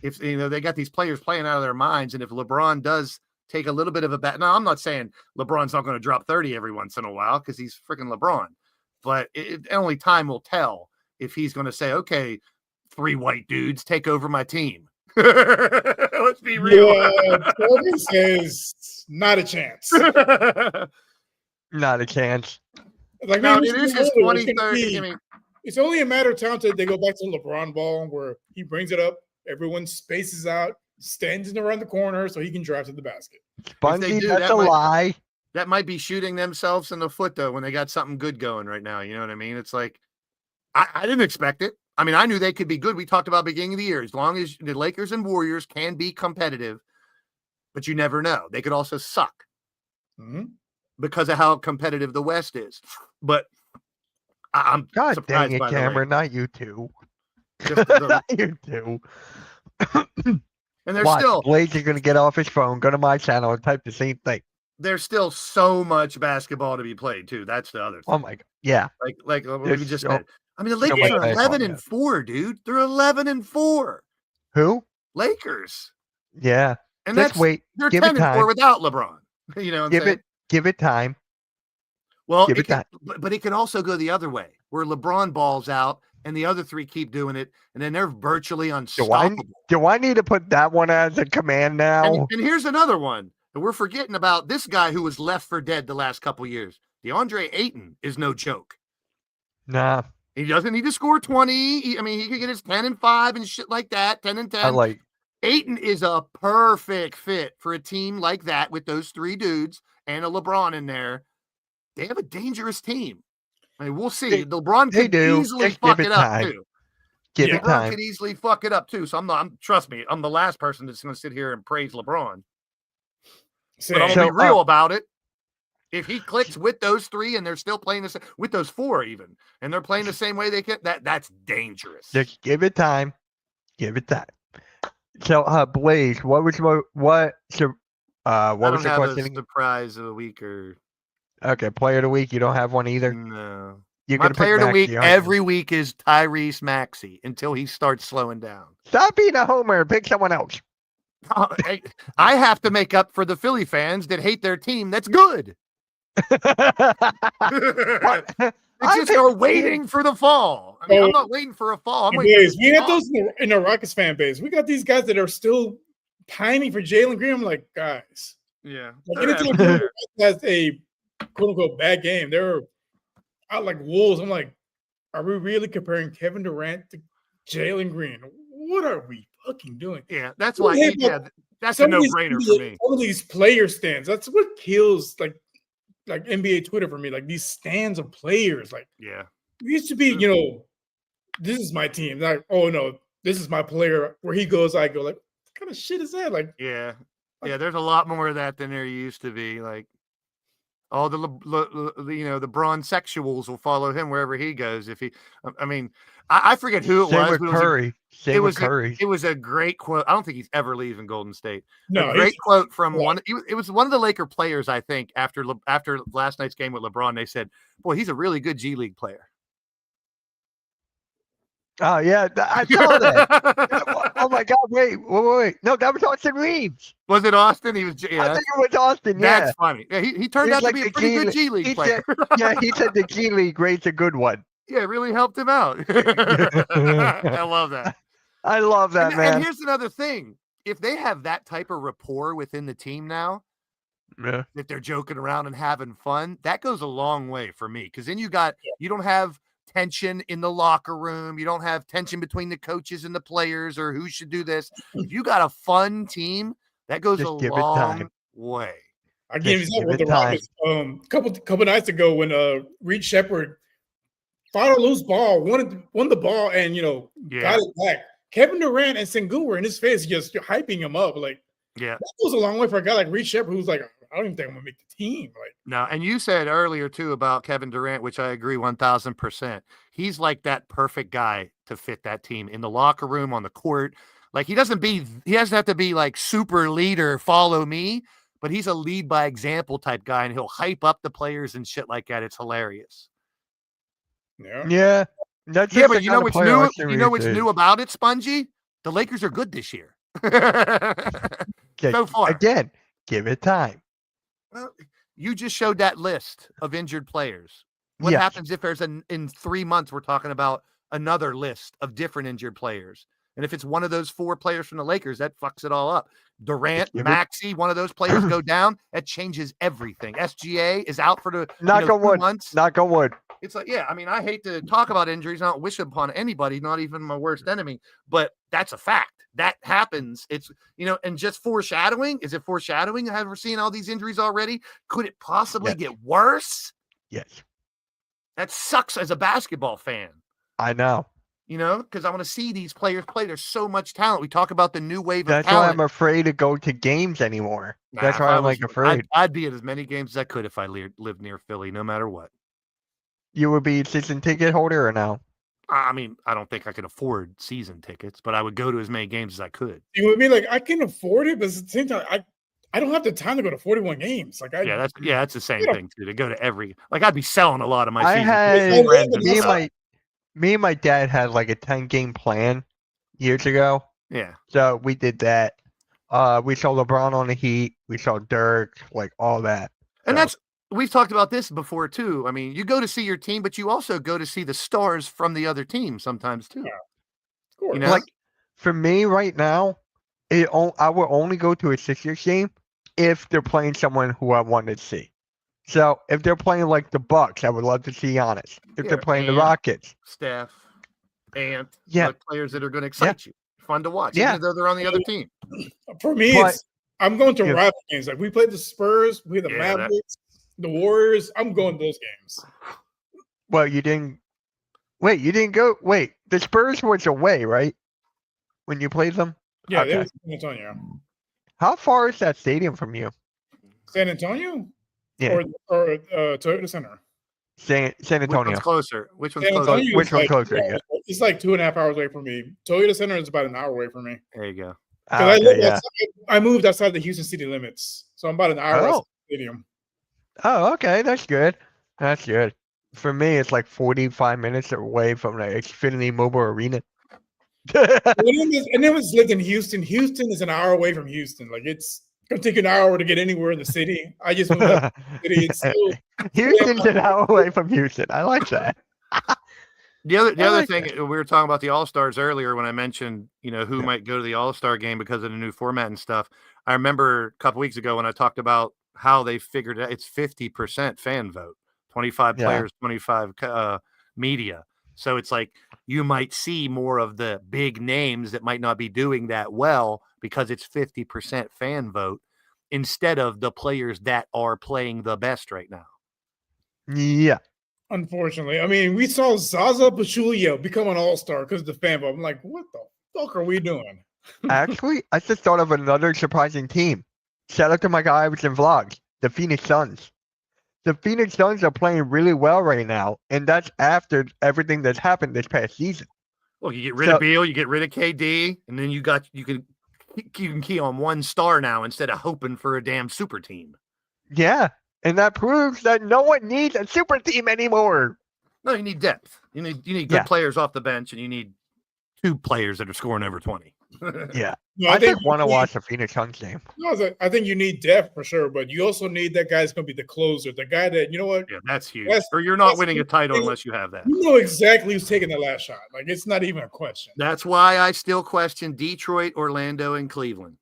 If they got these players playing out of their minds, and if LeBron does take a little bit of a bet, now I'm not saying LeBron's not going to drop 30 every once in a while because he's freaking LeBron, but only time will tell if he's going to say, "Okay, 3 white dudes take over my team." Let's be real. yeah, Corbin says not a chance. Not a chance. Like No, maybe it is he's his older. It's gonna 23rd. be- I mean, It's only a matter of time till they go back to LeBron ball where he brings it up, everyone spaces out, stands in around the corner so he can drive to the basket. Spongy, do, that's that a might- lie. that might be shooting themselves in the foot though when they got something good going right now. You know what I mean? It's like I didn't expect it. I mean, I knew they could be good. We talked about beginning of the year, as long as the Lakers and Warriors can be competitive, but you never know. They could also suck Mhm. because of how competitive the West is. But I'm God surprised dang it, by Cameron. Not you two. the Lakers. Just Not you two. and there's Watch, still Blaze is going to get off his phone, go to my channel, and type the same thing. there's still so much basketball to be played too. That's the other thing. Oh my God. Yeah. Like what There's we just so- said. I mean, the so Lakers much are basketball, 11-4, dude. They're 11-4. Who? Lakers. Yeah. And Just that's wait. they're Give it 10-4 time. without LeBron. You know what I'm Give saying? Give it time. Well, give it it could, time. but it could also go the other way, where LeBron balls out and the other 3 keep doing it, and then they're virtually Do I, unstoppable. do I need to put that one as a command now? And here's another one. And we're forgetting about this guy who was left for dead the last couple years. DeAndre Ayton is no joke. Nah. He doesn't need to score 20. He could get his 10 and 5 and shit like that, 10 and 10. I like Ayton is a perfect fit for a team like that with those 3 dudes and a LeBron in there. They have a dangerous team. I mean, we'll see. LeBron they could do. easily Just give fuck it it up time. too. give Yeah. it LeBron time. could easily fuck it up too. So trust me, I'm the last person that's going to sit here and praise LeBron. But I'm Same. gonna So, be real about it. If he clicks with those 3 and they're still playing with those 4 even, and they're playing the same way they can, that's dangerous. Just give it time. Give it time. So, Blaze, what was I the don't have question? a again? surprise of the week or Okay, player of the week. You don't have one either. no. You're My gonna pick player of the week Maxey, aren't you? every week is Tyrese Maxey until he starts slowing down. Stop being a homer. Pick someone else. I have to make up for the Philly fans that hate their team. That's good. What? They I just picked are waiting for the fall. I mean, I'm not waiting for a fall. I'm waiting. Anyways, For we the got fall. those in the Rockets fan base. We got these guys that are still pining for Jalen Green. I'm like, guys, Yeah. like anytime Jalen Green has a quote unquote bad game, they're out like wolves. I'm like, are we really comparing Kevin Durant to Jalen Green? What are we fucking doing? Yeah, that's Well, why. hey, Yeah, but that's a Some of these no-brainer NBA for me. Some of these player stands. That's what kills like NBA Twitter for me. Like these stands of players. Like Yeah. it used to be, this is my team. Like, oh no, this is my player. Where he goes, I go. Like, what kind of shit is that? Like, Yeah. Yeah. There's a lot more of that than there used to be. Like, All the the bronze sexuals will follow him wherever he goes. If he, I mean, I forget who it Same was. with But it was Curry. Same with was Curry. it was a great quote. I don't think he's ever leaving Golden State. No, A great quote from yeah. one. It was one of the Laker players, I think, after last night's game with LeBron. They said, "Boy, he's a really good G League player." Oh yeah, I saw that. Oh my God! Wait! No, that was Austin Reeves. Was it Austin? He was. I Yeah, think it was Austin. Yeah, that's funny. Yeah, he turned He's out like to be the a pretty good G G League he player. yeah, he said the G League rate's a good one. Yeah, it really helped him out. I love that. I love that, man. And here's another thing: if they have that type of rapport within the team now, Yeah. that they're joking around and having fun, that goes a long way for me. Because then you don't have tension in the locker room. You don't have tension between the coaches and the players or who should do this. If you got a fun team, that goes Just a give it long time. way. I gave Just example with give the it time. Rockets. Couple nights ago when Reed Shepard fought a loose ball, won the ball, and got it back. Kevin Durant and Sengun were in his face, just hyping him up. Like Yeah. that goes a long way for a guy like Reed Shepard, who's like, I don't even think I'm gonna make the team. Like, No, and you said earlier too about Kevin Durant, which I agree 1000%. He's like that perfect guy to fit that team in the locker room, on the court. Like he doesn't have to be like super leader, follow me, but he's a lead by example type guy, and he'll hype up the players and shit like that. It's hilarious. Yeah. That's Yeah, just but the you kind know of what's player new? Austin You know Reeves what's is. new about it, Spongy? The Lakers are good this year. Okay, so far. Again, give it time. Well, you just showed that list of injured players. What Yes. happens if there's in 3 months we're talking about another list of different injured players? And if it's one of those 4 players from the Lakers, that fucks it all up. Durant, give it- Maxey, one of those players go down, that changes everything. SGA is out for the Knock on 2 wood. months. Knock on wood. It's like, yeah, I mean, I hate to talk about injuries. I don't wish it upon anybody, not even my worst enemy, but that's a fact. That happens. It's, and just foreshadowing. Is it foreshadowing? Have we seen all these injuries already? Could it possibly Yes. get worse? Yes. That sucks as a basketball fan, I know. because I want to see these players play. There's so much talent. We talk about the new wave of That's why talent. I'm afraid to go to games anymore. That's If why I I'm was like afraid. I'd be at as many games as I could if I lived near Philly, no matter what. You would be a season ticket holder or no? I mean, I don't think I could afford season tickets, but I would go to as many games as I could. it would be like I can afford it, but at the same time, I don't have the time to go to 41 games. Like That's the same Yeah. thing too. To go to every, like I'd be selling a lot of my I season had tickets to friends and me and stuff. me and my dad had like a 10-game plan years ago. Yeah. So we did that. We saw LeBron on the Heat. We saw Dirk, like all that. And So, we've talked about this before too. I mean, you go to see your team, but you also go to see the stars from the other team sometimes too. Yeah. Of course. You know? like for me right now, I will only go to a Sixers game if they're playing someone who I wanted to see. So if they're playing like the Bucks, I would love to see Giannis. If Yeah, they're playing the and- Rockets, Steph, Ant, Yeah. like players that are going to excite you, fun to watch, Yeah. even though they're on the other team. For me, But- I'm going to Yeah. rival games. Like we played the Spurs, we played the Yeah, that- Mavericks, the Warriors. I'm going to those games. well, you didn't. Wait, you didn't go. Wait, the Spurs was away, right? When you played them. Yeah, Okay. they was San Antonio. How far is that stadium from you? San Antonio? Yeah. Or Toyota Center. San Which one's Antonio. closer? Which one's San closer? Antonio Which is one like, closer, yeah. It's like 2.5 hours away from me. Toyota Center is about an hour away from me. There you go. 'Cause Ah, I, okay, live yeah. outside, I moved outside the Houston city limits. So I'm about an hour outside Oh. the stadium. Oh, okay, that's good. That's good. For me, it's like 45 minutes away from the Xfinity Mobile Arena. And it was lived in Houston. Houston is an hour away from Houston. Like it's gonna take an hour to get anywhere in the city. I just moved out of the city. It's still Houston's an hour away from Houston. I like that. The I other like thing, we were talking about the All-Stars earlier when I mentioned, who Yeah. might go to the All-Star game because of the new format and stuff. I remember a couple weeks ago when I talked about how they figured out it's 50% fan vote, 25 Yeah. players, 25 media. So it's like you might see more of the big names that might not be doing that well because it's 50% fan vote instead of the players that are playing the best right now. Yeah. unfortunately. I mean, we saw Zaza Pachulia become an all-star because of the fan vote. I'm like, what the fuck are we doing? Actually, I just thought of another surprising team. Shout out to my guy who was in vlogs, the Phoenix Suns. the Phoenix Suns are playing really well right now, and that's after everything that's happened this past season. Well, you get rid of Beal, you get rid of KD, and then you can key on one star now instead of hoping for a damn super team. Yeah, and that proves that no one needs a super team anymore. No, you need depth. You need good Yeah. players off the bench, and you need 2 players that are scoring over 20. Yeah, No, I just want to you need- watch the Phoenix Suns game. No, I think you need depth for sure, but you also need that guy that's going to be the closer, the guy that, you know what, Yeah, that's huge. That's- Or you're not that's winning a huge. title unless you have that. you know exactly who's taking the last shot. Like, it's not even a question. That's why I still question Detroit, Orlando, and Cleveland.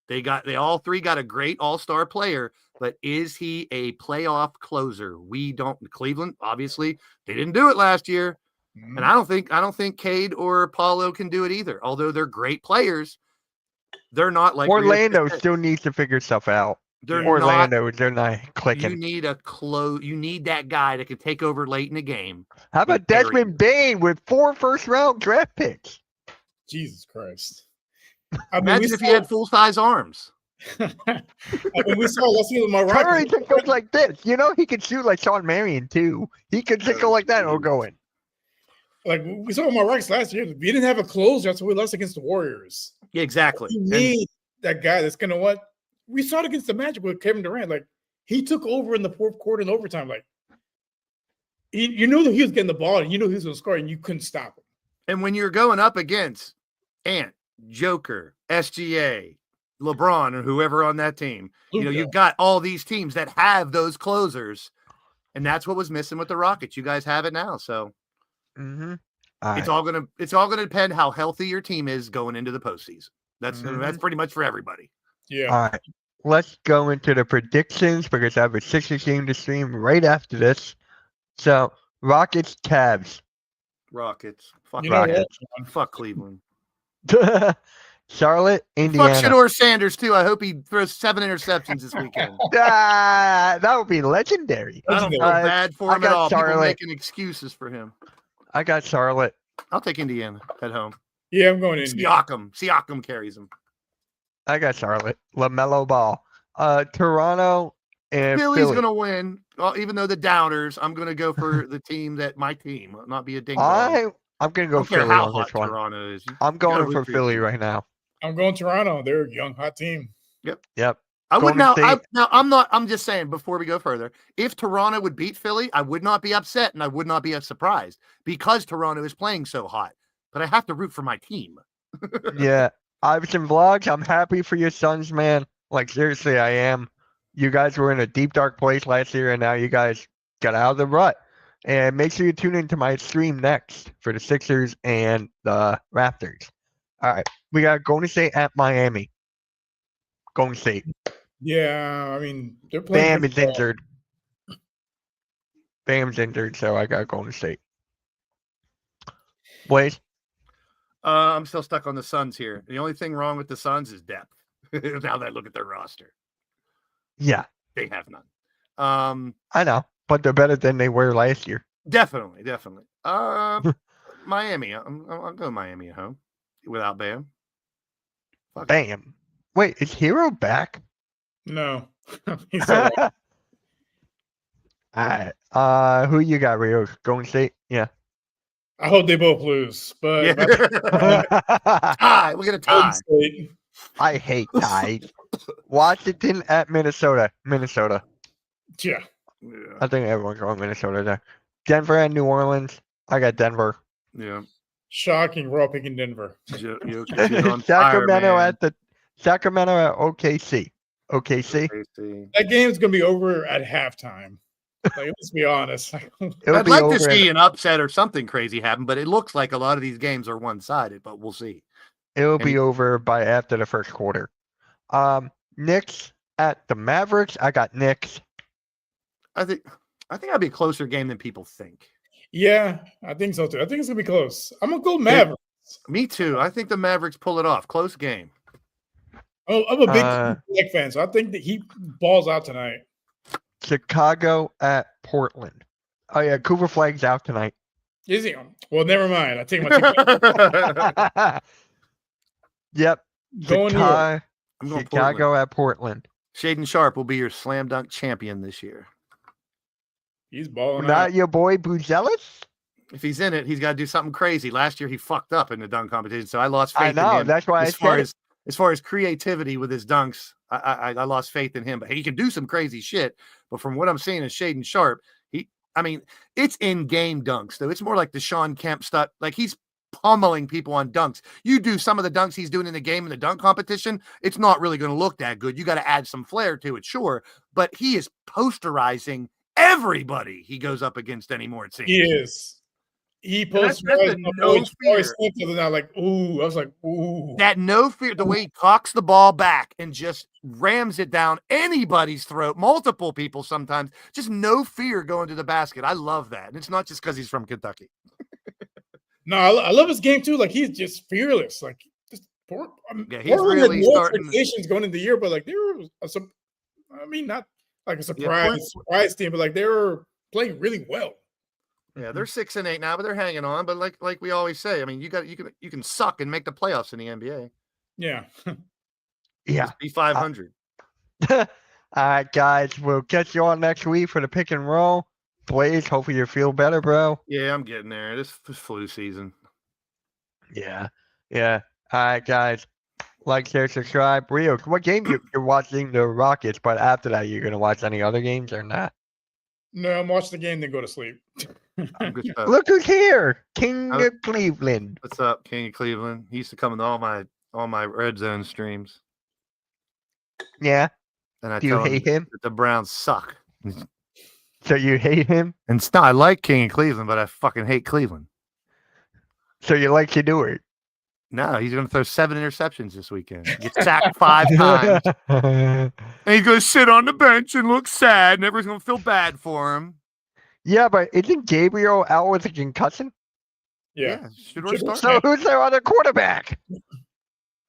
They all 3 got a great all-star player, but is he a playoff closer? We don't. Cleveland, obviously, they didn't do it last year, and I don't think Cade or Apollo can do it either. Although they're great players, they're not like Orlando still needs to figure stuff out. They're not. Orlando, they're not You clicking. need You need that guy that can take over late in the game. How about Very Desmond Bain with 4 first-round draft picks? Jesus Christ. I mean, Imagine if he had full-size arms. I mean, we saw, let's see with my Curry Rockets. just goes like this. You know, he can shoot like Sean Marion, too. He could just go like that or go in. Like, we saw with my Rockets last year. We didn't have a closer, so we lost against the Warriors. Yeah, exactly. You And need that guy that's going to what? We saw it against the Magic with Kevin Durant. Like, he took over in the fourth quarter in overtime. Like, you knew that he was getting the ball and you knew he was going to score and you couldn't stop him. And when you're going up against Ant, Joker, SGA, LeBron, or whoever on that team, Luka. you've got all these teams that have those closers, and that's what was missing with the Rockets. You guys have it now, so Mm-hmm. it's all gonna depend how healthy your team is going into the postseason. That's Mhm. pretty much for everybody. Yeah. All right. Let's go into the predictions because I have a Sixers game to stream right after this. So, Rockets, Cavs. Rockets, fuck, You know what? Rockets. fuck Cleveland. Charlotte, Fuck Indiana. Shedeur Sanders too. I hope he throws 7 interceptions this weekend. Ah, that would be legendary. I don't feel Uh, bad for I him at got all. People Charlotte. making excuses for him. I got Charlotte. I'll take Indiana at home. Yeah, I'm going in. Siakam carries him. I got Charlotte. LaMelo Ball. Toronto and Philly's Philly. gonna win. Well, even though the doubters, I'm gonna go for the team that my team, not be a ding dong. I'm gonna I go don't care Philly how on hot this one. Toronto is. I'm gotta going root for for your Philly team. right now. I'm going Toronto. They're a young, hot team. Yep. I would Golden now. State. I'm just saying before we go further. If Toronto would beat Philly, I would not be upset and I would not be surprised because Toronto is playing so hot. But I have to root for my team. Yeah. Iverson Vlogs, I'm happy for your Suns, man. Like, seriously, I am. You guys were in a deep, dark place last year, and now you guys got out of the rut. And make sure you tune into my stream next for the Sixers and the Raptors. All right. We got Golden State at Miami. Golden State. Yeah, I mean, they're playing. Bam pretty is well. injured. Bam's injured, so I got Golden State. Blaze? I'm still stuck on the Suns here. The only thing wrong with the Suns is depth. Now that I look at their roster, Yeah, they have none. I know. But they're better than they were last year. Definitely. Miami. I'll go Miami at home without Bam. Fuck it. Bam. Wait, is Hero back? No. He's so Alright. Who you got, Rio? Golden State? Yeah. I hope they both lose, but Yeah. Tie. We're gonna Golden tie. State. I hate ties. Washington at Minnesota. Minnesota. Yeah. Yeah. I think everyone's going Minnesota there. Denver and New Orleans. I got Denver. Yeah. Shocking. We're all picking Denver. Jokic is on fire, Sacramento man. at OKC. OKC. KC. That game's gonna be over at halftime. Like, let's be honest. It'll I'd be like over to in- see an upset or something crazy happen, but it looks like a lot of these games are one-sided. But we'll see. It'll be Any- over by after the first quarter. Knicks at the Mavericks. I got Knicks. I think that'd be a closer game than people think. Yeah, I think so too. I think it's gonna be close. I'm gonna go Mavericks. Me too. I think the Mavericks pull it off. Close game. Oh, I'm a big Uh, Black fan, so I think that he balls out tonight. Chicago at Portland. Oh yeah, Cooper Flag's out tonight. Is he? Well, never mind. I take my team. Yep. Going New York. I'm going Chicago Portland. at Portland. Shaden Sharp will be your slam dunk champion this year. He's balling Not out. your boy Buzelis? If he's in it, he's got to do something crazy. Last year he fucked up in the dunk competition, so I lost faith I know. in him. That's why I said it. As far as creativity with his dunks, I lost faith in him. But he can do some crazy shit. But from what I'm seeing in Shaden Sharp, it's in-game dunks though. It's more like the Sean Kemp stuff. Like he's pummeling people on dunks. You do some of the dunks he's doing in the game in the dunk competition, it's not really going to look that good. You got to add some flair to it, sure. But he is posterizing everybody he goes up against anymore, it seems. He is. He that's posted the no fear. now, like, ooh. I was like, ooh. That no fear, the way he cocks the ball back and just rams it down anybody's throat, multiple people sometimes, just no fear going to the basket. I love that. And it's not just because he's from Kentucky. No, I love his game too. Like he's just fearless. Like just he's really starting expectations going into the year, but like they were not like a surprise team, but like they were playing really well. Yeah, they're 6-8 now, but they're hanging on. But like we always say, I mean, you can suck and make the playoffs in the NBA. Yeah. Yeah. Just be 500. All right, guys. We'll catch you on next week for the pick and roll. Blaze, hopefully you feel better, bro. Yeah, I'm getting there. This flu season. Yeah. Yeah. All right, guys. Like, share, subscribe. Rio, what game you're watching the Rockets, but after that you're gonna watch any other games or not? No, I'm watching the game, then go to sleep. Good stuff. Look who's here. King of Cleveland. What's up, King of Cleveland? He used to come into all my red zone streams. Yeah. And I Do you tell hate him? that the Browns suck. So you hate him? And it's not, I like King of Cleveland, but I fucking hate Cleveland. So you like Shedeur? No, he's going to throw 7 interceptions this weekend. Get sacked 5 times. And he's going to sit on the bench and look sad, and everyone's going to feel bad for him. Yeah, but isn't Gabriel out with a concussion? Yeah. Shedeur start. So who's their other quarterback?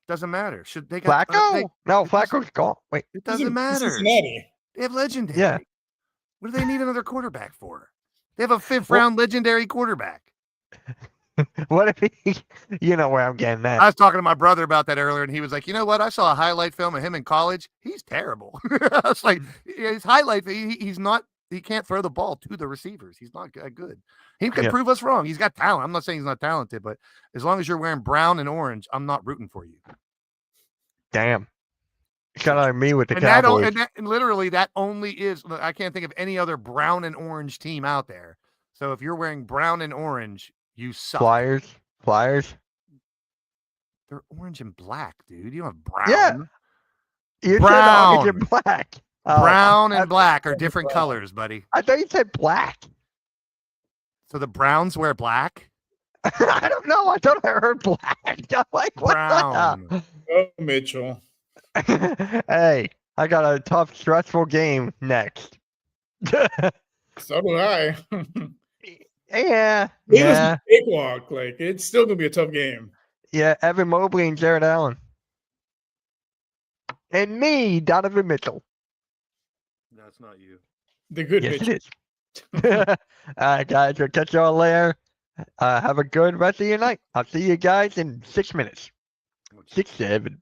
Doesn't matter. Should they got Flacco? No, Flacco's gone. Wait. it doesn't matter. Cincinnati. They have legendary. Yeah. What do they need another quarterback for? They have a 5th round legendary quarterback. What if he, you know where I'm getting at. I was talking to my brother about that earlier, and he was like, you know what? I saw a highlight film of him in college. He's terrible. I was like, his highlight, he's not, he can't throw the ball to the receivers. He's not good. He can prove us wrong. He's got talent. I'm not saying he's not talented, but as long as you're wearing brown and orange, I'm not rooting for you. Damn. Kind of like me with the Cowboys. And literally that only is, I can't think of any other brown and orange team out there. So if you're wearing brown and orange, you suck. Flyers. They're orange and black, dude. You don't have brown. Yeah. You Brown. said orange and black. Brown and black are different colors, buddy. I thought you said black. So the Browns wear black? I don't know. I thought I heard black. I'm like, what Brown. Oh, Mitchell. Hey, I got a tough, stressful game next. So do I. Yeah. It was a cakewalk. Like it's still gonna be a tough game. Yeah, Evan Mobley and Jared Allen. And me, Donovan Mitchell. That's not you. The good Yes, Mitchell. it is. All right, guys. We'll catch y'all later. Have a good rest of your night. I'll see you guys in 6 minutes. 6, 7.